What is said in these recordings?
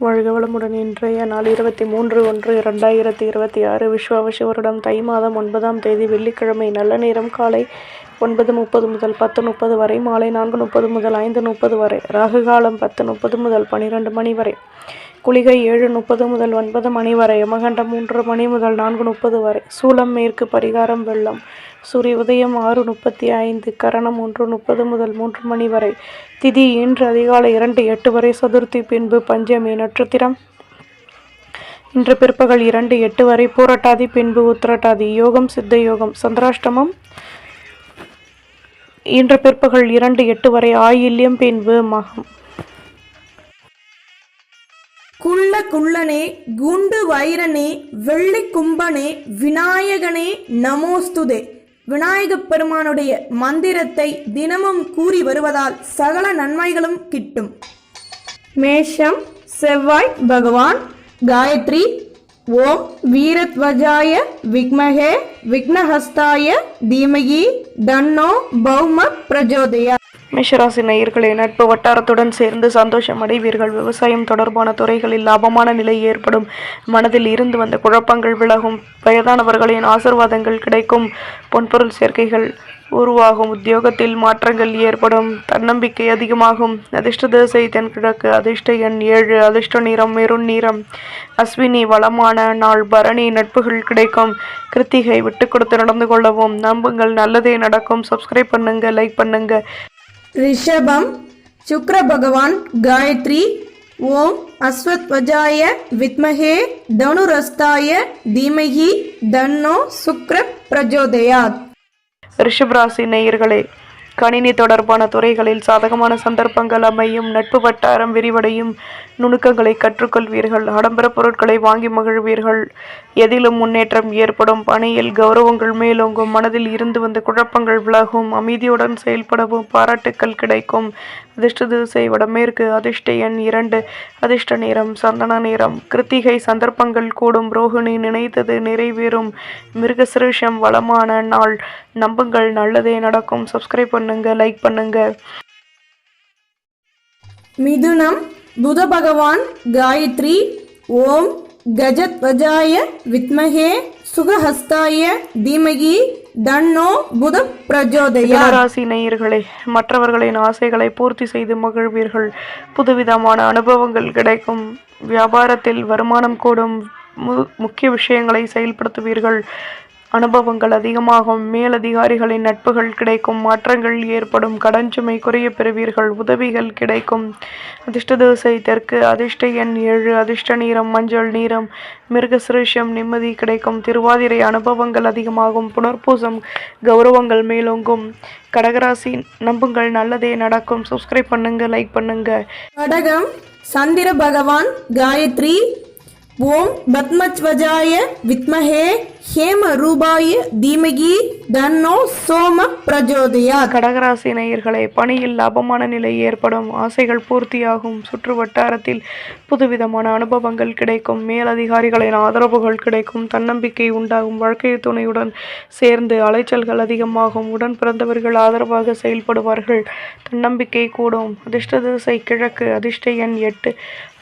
வாழ்க வளமுடன். இன்றைய நாள் 23/1/2026 விஸ்வாவசு வருடம் தை மாதம் 9ஆம் தேதி வெள்ளிக்கிழமை. நல்ல நேரம் காலை 9:30 முதல் 10:30 வரை, மாலை 4:30 முதல் 5:30 வரை. ராகு காலம் 10:30 முதல் 12 மணி வரை. குளிகை 7:30 முதல் 9 மணி வரை. யமகண்டம் 3 மணி முதல் 4:30 வரை. சூலம் மேற்கு. பரிகாரம் வெள்ளம். சூரிய உதயம் 6:35. கரணம் 1:30 முதல் 3 மணி வரை. திதி இன்று அதிகாலை 2:08 வரை. சதுர்த்தி பின்பு பஞ்சமி. நட்சத்திரம் இன்று பிற்பகல் 2:08 வரை. பூரட்டாதி பின்பு உத்திரட்டாதி. யோகம் சித்த யோகம். சந்திராஷ்டமம் இன்று பிற்பகல் 2:08 வரை. ஆயில்யம் பின்பு மகம். குள்ளனே குண்டு வைரனே வெள்ளி கும்பனே விநாயகனே நமோஸ்துதே. விநாயகப் பெருமானுடைய மந்திரத்தை தினமும் கூறி வருவதால் சகல நன்மைகளும் கிட்டும். மேஷம் செவ்வாய் பகவான். காயத்ரி. ஓம் வீரத்வஜாய விக்மஹே விக்னஹஸ்தாய தீமகி தன்னோ பௌம பிரஜோதயா. மேஷராசி நேயர்களே, நட்பு வட்டாரத்துடன் சேர்ந்து சந்தோஷம் அடைவீர்கள். விவசாயம் தொடர்பான துறைகளில் லாபமான நிலை ஏற்படும். மனதில் இருந்து வந்த குழப்பங்கள் விலகும். வயதானவர்களின் ஆசீர்வாதங்கள் கிடைக்கும். பொன்பொருள் சேர்க்கைகள் உருவாகும். உத்தியோகத்தில் மாற்றங்கள் ஏற்படும். தன்னம்பிக்கை அதிகமாகும். அதிர்ஷ்ட திசை தென்கிழக்கு. அதிர்ஷ்ட எண் 7. அதிர்ஷ்ட நிறம் மெருண் நிறம். அஸ்வினி வளமான நாள். பரணி நட்புகள் கிடைக்கும். கிருத்திகை விட்டு கொடுத்து நடந்து கொள்ளவும். நம்புங்கள், நல்லதே நடக்கும். சப்ஸ்கிரைப் பண்ணுங்க, லைக் பண்ணுங்க. ரிஷபம் சுக்ர பகவான். காயத்ரி. ஓம் அஸ்வத்வஜாய வித்மஹே தனுரஸ்தாய தீமஹி தன்னோ சுக்ர பிரஜோதயாத். ரிஷபராசி நேயர்களே, கணினி தொடர்பான துறைகளில் சாதகமான சந்தர்ப்பங்கள் அமையும். நட்பு வட்டாரம் விரிவடையும். நுணுக்கங்களை கற்றுக்கொள்வீர்கள். ஆடம்பர பொருட்களை வாங்கி மகிழ்வீர்கள். எதிலும் முன்னேற்றம் ஏற்படும். பணியில் கௌரவங்கள் மேலோங்கும். மனதில் இருந்து வந்த குழப்பங்கள் விலகும். அமைதியுடன் செயல்படவும். பாராட்டுக்கள் கிடைக்கும். அதிர்ஷ்ட திசை வடமேற்கு. அதிர்ஷ்ட எண் 2. அதிர்ஷ்ட நிறம் சந்தன நிறம். கிருத்திகை சந்தர்ப்பங்கள் கூடும். ரோகிணி நினைத்தது நிறைவேறும். மிருகசிருஷம் வளமான நாள். நம்புங்கள், நல்லதே நடக்கும். சப்ஸ்கிரைப் பண்ணுங்க, லைக் பண்ணுங்க. மிதுனம் புத பகவான். காயத்ரி. ஓம் கஜத்வஜாய வித்மஹே சுகஹஸ்தாய தீமகி தன்னோ புத பிரஜோதயா. ராசி நேயர்களே, மற்றவர்களின் ஆசைகளை பூர்த்தி செய்து மகிழ்வீர்கள். புதுவிதமான அனுபவங்கள் கிடைக்கும். வியாபாரத்தில் வருமானம் கூடும். முக்கிய விஷயங்களை செயல்படுத்துவீர்கள். அனுபவங்கள் அதிகமாகும். மேலதிகாரிகளின் நட்புகள் கிடைக்கும். மாற்றங்கள் ஏற்படும். கடன் சுமை குறைய பெறுவீர்கள். உதவிகள் கிடைக்கும். அதிர்ஷ்ட திசை தெற்கு. அதிர்ஷ்ட எண் 7. அதிர்ஷ்ட நிறம் மஞ்சள் நிறம். மிருகசிருஷம் நிம்மதி கிடைக்கும். திருவாதிரை அனுபவங்கள் அதிகமாகும். புனர்பூசம் கௌரவங்கள் மேலோங்கும். கடகராசி, நம்புங்கள், நல்லதே நடக்கும். சப்ஸ்கிரைப் பண்ணுங்க, லைக் பண்ணுங்க. கடகம் சந்திர பகவான். காயத்ரி. ஓம் பத்மத்வஜாய வித்மஹே ஹேம ரூபாய தீமகி தன்னோ சோம பிரஜோதயா. கடகராசி நேயர்களே, பணியில் லாபமான நிலை ஏற்படும். ஆசைகள் பூர்த்தியாகும். சுற்று வட்டாரத்தில் புதுவிதமான அனுபவங்கள் கிடைக்கும். மேலதிகாரிகளின் ஆதரவுகள் கிடைக்கும். தன்னம்பிக்கை உண்டாகும். வாழ்க்கை துணையுடன் சேர்ந்து அலைச்சல்கள் அதிகமாகும். உடன் பிறந்தவர்கள் ஆதரவாக செயல்படுவார்கள். தன்னம்பிக்கை கூடும். அதிர்ஷ்ட திசை கிழக்கு. அதிர்ஷ்ட எண் 8.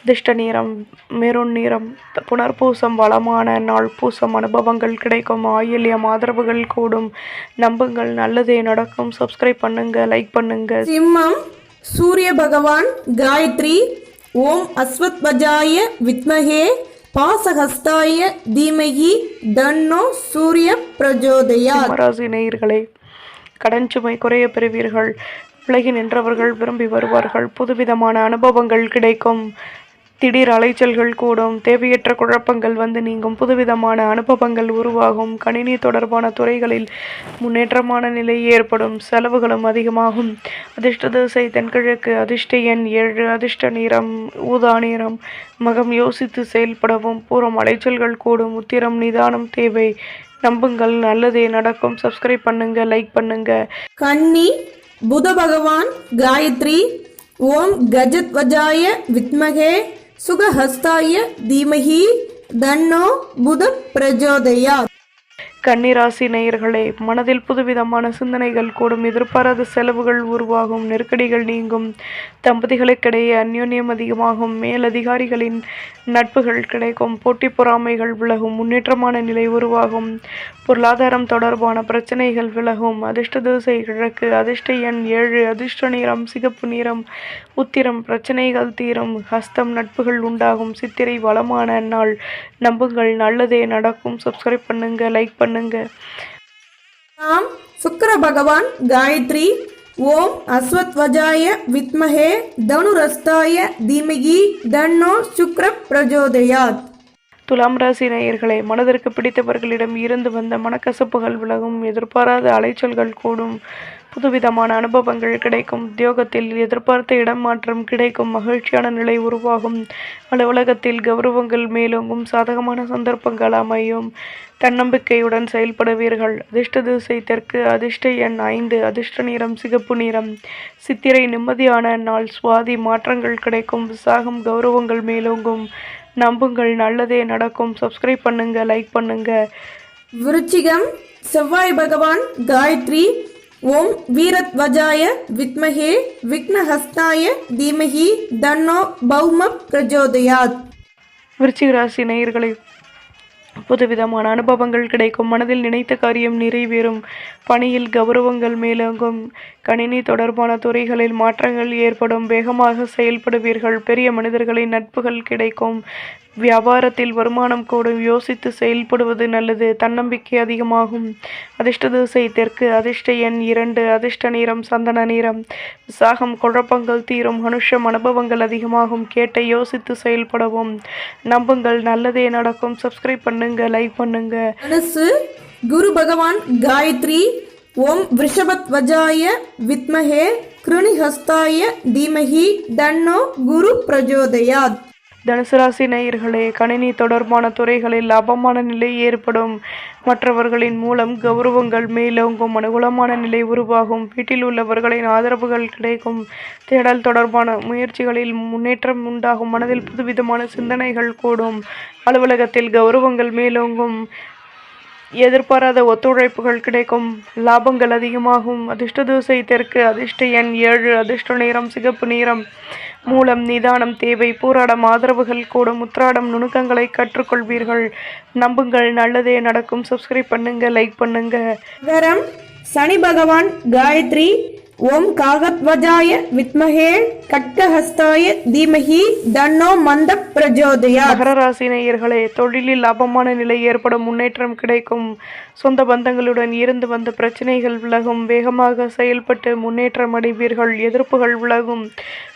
அதிர்ஷ்ட நிறம் மெருண் நிறம். புனர்பூசம் வளமான நாள். பூசம் அனுபவங்கள் கிடைக்கும். ஆயில்யம் ஆதரவுகள் கூடும். நம்புங்கள், நல்லதே நடக்கும். சப்ஸ்கிரைப் பண்ணுங்க, லைக் பண்ணுங்க. சிம்மம் சூரிய பகவான். காயத்ரி. ஓம் அஸ்வத்வஜாய வித்மஹே பாசஹஸ்தாய தீமஹி தன்னோ சூரிய பிரஜோதயா. ராசி நேயர்களே, கடன் சுமை குறைய பெறுவீர்கள். விலகி நின்றவர்கள் விரும்பி வருவார்கள். புதுவிதமான அனுபவங்கள் கிடைக்கும். திடீர் அலைச்சல்கள் கூடும். தேவையற்ற குழப்பங்கள் வந்து நீங்கும். புதுவிதமான அனுபவங்கள் உருவாகும். கணினி தொடர்பான துறைகளில் முன்னேற்றமான நிலை ஏற்படும். செலவுகளும் அதிகமாகும். அதிர்ஷ்ட திசை தென்கிழக்கு. அதிர்ஷ்ட எண் 7. அதிர்ஷ்ட நிறம் ஊதா நிறம். மகம் யோசித்து செயல்படவும். பூரம் அலைச்சல்கள் கூடும். உத்திரம் நிதானம் தேவை. நம்புங்கள், நல்லதே நடக்கும். சப்ஸ்கிரைப் பண்ணுங்க, லைக் பண்ணுங்க. கன்னி புத பகவான். காயத்ரி. ஓம் கஜத்வஜாய வித்மஹே சுகஹஸ்தாய தீமஹி தன்னோ புத பிரஜோதயா. கன்னிராசி நேயர்களே, மனதில் புதுவிதமான சிந்தனைகள் கூடும், எதிர்பாராத செலவுகள் உருவாகும், நெருக்கடிகள் நீங்கும், தம்பதிகளுக்கிடையே அந்யோன்யம் அதிகமாகும், மேலதிகாரிகளின் நட்புகள் கிடைக்கும், போட்டி பொறாமைகள் விலகும், முன்னேற்றமான நிலை உருவாகும், பொருளாதாரம் தொடர்பான பிரச்சனைகள் விலகும், அதிர்ஷ்ட திசை கிழக்கு, அதிர்ஷ்ட எண் 7, அதிர்ஷ்ட நிறம் சிகப்பு நிறம், உத்திரம் பிரச்சனைகள் தீரும், ஹஸ்தம் நட்புகள் உண்டாகும், சித்திரை வளமான நாள். நம்புங்கள், நல்லதே நடக்கும். சப்ஸ்கிரைப் பண்ணுங்க, லைக் பண்ணுங்க. நாம் சுக்கிர பகவான் காயத்ரி. ஓம் அஸ்வத்வஜாய வித்மஹே தனுரஸ்தாய தீமகி தன்னோ சுக்ர பிரஜோதயாத். துலாம் ராசி நேயர்களே, மனதிற்கு பிடித்தவர்களிடம் இருந்து வந்த மனக்கசப்புகள் விலகும், எதிர்பாராத அலைச்சல்கள் கூடும், புதுவிதமான அனுபவங்கள் கிடைக்கும், உத்தியோகத்தில் எதிர்பார்த்த இடமாற்றம் கிடைக்கும், மகிழ்ச்சியான நிலை உருவாகும், அலுவலகத்தில் கௌரவங்கள் மேலோங்கும், சாதகமான சந்தர்ப்பங்கள் அமையும், தன்னம்பிக்கையுடன் செயல்படுவீர்கள். அதிர்ஷ்ட திசை தெற்கு, அதிர்ஷ்ட எண் 5, அதிர்ஷ்ட நிறம் சிகப்பு நிறம், சித்திரை நிம்மதியான நாள். சுவாதி மாற்றங்கள் கிடைக்கும், விசாகம் கௌரவங்கள் மேலோங்கும். நம்புங்கள், நல்லதே நடக்கும். சப்ஸ்கிரைப் பண்ணுங்க, லைக் பண்ணுங்க. விருச்சிகம் செவ்வாய் பகவான் காயத்ரி. ஓம் வீரத்வஜாய வித்மஹே விக்னஹஸ்தாய தீமஹி தன்னோ பௌம பிரஜோதயாத். விருச்சிக ராசி நேயர்களை, புதுவிதமான அனுபவங்கள் கிடைக்கும், மனதில் நினைத்த காரியம் நிறைவேறும், பணியில் கௌரவங்கள் மேலோங்கும், கணினி தொடர்பான துறைகளில் மாற்றங்கள் ஏற்படும், வேகமாக செயல்படுவீர்கள், பெரிய மனிதர்களின் நட்புகள் கிடைக்கும், வியாபாரத்தில் வருமானம் கூடும், யோசித்து செயல்படுவது நல்லது, தன்னம்பிக்கை அதிகமாகும். அதிர்ஷ்ட திசை தெற்கு, அதிர்ஷ்ட எண் 2, அதிர்ஷ்ட நிறம் சந்தன நிறம், விசாகம் குழப்பங்கள் தீரும், மனுஷம் அனுபவங்கள் அதிகமாகும், கேட்ட யோசித்து செயல்படவும். நம்புங்கள், நல்லதே நடக்கும். சப்ஸ்கிரைப் பண்ணுங்க, லைக் பண்ணுங்க. மனசு குரு பகவான் காயத்ரி. ஓம் விருஷபத்வஜாய வித்மஹே கிருணிஹஸ்தாய தீமஹி தன்னோ குரு பிரஜோதயாத். தனுசு ராசி நேயர்களே, கணினி தொடர்பான துறைகளில் லாபமான நிலை ஏற்படும், மற்றவர்களின் மூலம் கௌரவங்கள் மேலோங்கும், அனுகூலமான நிலை உருவாகும், வீட்டில் உள்ளவர்களின் ஆதரவுகள் கிடைக்கும், தேடல் தொடர்பான முயற்சிகளில் முன்னேற்றம் உண்டாகும், மனதில் புதுவிதமான சிந்தனைகள் கூடும், அலுவலகத்தில் கௌரவங்கள் மேலோங்கும், எதிர்பாராத ஒத்துழைப்புகள் கிடைக்கும், லாபங்கள் அதிகமாகும். அதிர்ஷ்ட திசை தெற்கு, அதிர்ஷ்ட எண் 7, அதிர்ஷ்ட நிறம் சிகப்பு நிறம், மூலம் நிதானம் தேவை, பூராடம் ஆதரவுகள் கூடும், உத்திராடம் நுணுக்கங்களை கற்றுக்கொள்வீர்கள். நம்புங்கள், நல்லதே நடக்கும். சப்ஸ்கிரைப் பண்ணுங்க, லைக் பண்ணுங்க. கரம் சனி பகவான் காயத்ரி. ஓம் காகத்வஜாய வித்மஹே கட்கஹஸ்தாய தீமஹி தன்னோ மந்த பிரஜோதயாத். மகர ராசி நேயர்களே, தொழிலில் லாபமான நிலை ஏற்படும், முன்னேற்றம் கிடைக்கும், சொந்த பந்தங்களுடன் இருந்து வந்த பிரச்சனைகள் விலகும், வேகமாக செயல்பட்டு முன்னேற்றம் அடைவீர்கள், எதிர்ப்புகள் விலகும்,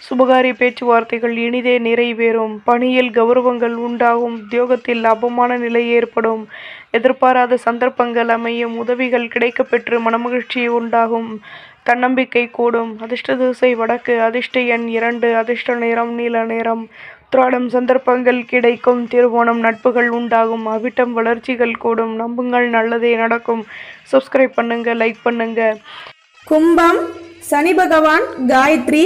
சுபகாரி பேச்சுவார்த்தைகள் இனிதே நிறைவேறும், பணியில் கௌரவங்கள் உண்டாகும், உத்தியோகத்தில் லாபமான நிலை ஏற்படும், எதிர்பாராத சந்தர்ப்பங்கள் அமையும், உதவிகள் கிடைக்கப்பெற்று மனமகிழ்ச்சி உண்டாகும், தன்னம்பிக்கை கூடும். அதிர்ஷ்ட திசை வடக்கு, அதிர்ஷ்ட எண் 2, அதிர்ஷ்ட நிறம் நீல நிறம், உத்திராடம் சந்தர்ப்பங்கள் கிடைக்கும், திருவோணம் நட்புகள் உண்டாகும், அவிட்டம் வளர்ச்சிகள் கூடும். நம்புங்கள், நல்லதே நடக்கும். சப்ஸ்கிரைப் பண்ணுங்க, லைக் பண்ணுங்க. கும்பம் சனி பகவான் காயத்ரி.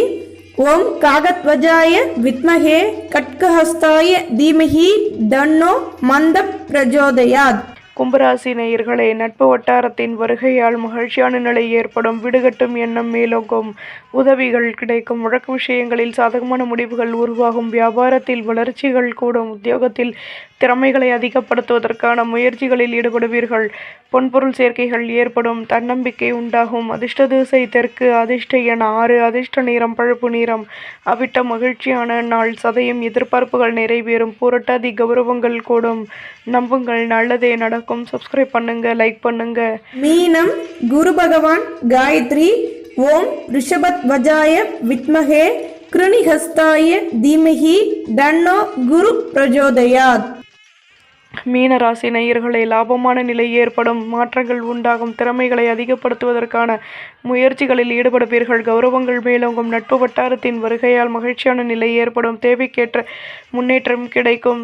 ஓம் காகத்வஜாய வித்மஹே கட்கஹஸ்தாய தீமஹி தன்னோ மந்த பிரஜோதயாத். கும்பராசி நேயர்களே, நட்பு வட்டாரத்தின் வருகையால் மகிழ்ச்சியான நிலை ஏற்படும், விடுகட்டும் எண்ணம் மேலோங்கும், உதவிகள் கிடைக்கும், வழக்கு விஷயங்களில் சாதகமான முடிவுகள் உருவாகும், வியாபாரத்தில் வளர்ச்சிகள் கூடும், உத்தியோகத்தில் திறமைகளை அதிகப்படுத்துவதற்கான முயற்சிகளில் ஈடுபடுவீர்கள், பொன்பொருள் சேர்க்கைகள் ஏற்படும், தன்னம்பிக்கை உண்டாகும். அதிர்ஷ்ட திசை தெற்கு, அதிர்ஷ்ட எண் 6, அதிர்ஷ்ட நிறம் பழுப்பு நிறம், அவிட்ட மகிழ்ச்சியான நாள். சதயம் எதிர்பார்ப்புகள் நிறைவேறும், பூரட்டாதி கௌரவங்கள் கூடும். நம்புங்கள், நல்லதே நடக்கும். சப்ஸ்கிரைப் பண்ணுங்க, லைக் பண்ணுங்க. மீனம் குரு பகவான் காயத்ரி. ஓம் ரிஷபத்வஜாய வித்மஹே கிருணிஹஸ்தாய தீமஹி தன்னோ குரு பிரஜோதயாத். மீன ராசி நேயர்களே, லாபமான நிலை ஏற்படும், மாற்றங்கள் உண்டாகும், திறமைகளை அதிகப்படுத்துவதற்கான முயற்சிகளில் ஈடுபடுவீர்கள், கௌரவங்கள் மேலோங்கும், நட்பு வட்டாரத்தின் வருகையால் மகிழ்ச்சியான நிலை ஏற்படும், தேவைக்கேற்ற முன்னேற்றம் கிடைக்கும்,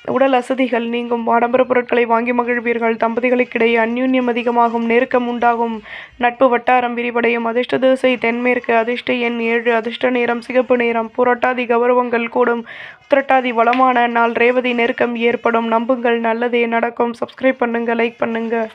உடல் அசதிகள் நீங்கும். ஆடம்பர பொருட்களை வாங்கி மகிழ்வீர்கள். தம்பதிகளுக்கிடையே அந்யூன்யம் அதிகமாகும். நெருக்கம் உண்டாகும். நட்பு வட்டாரம் விரிவடையும். அதிர்ஷ்ட திசை தென்மேற்கு. அதிர்ஷ்ட எண் 7. அதிர்ஷ்ட நிறம் சிகப்பு நிறம். புரட்டாதி கௌரவங்கள் கூடும். உத்திரட்டாதி வளமான நாள். ரேவதி நெருக்கம் ஏற்படும். நம்புங்கள், நல்லதே நடக்கும். சப்ஸ்கிரைப் பண்ணுங்க, லைக் பண்ணுங்க.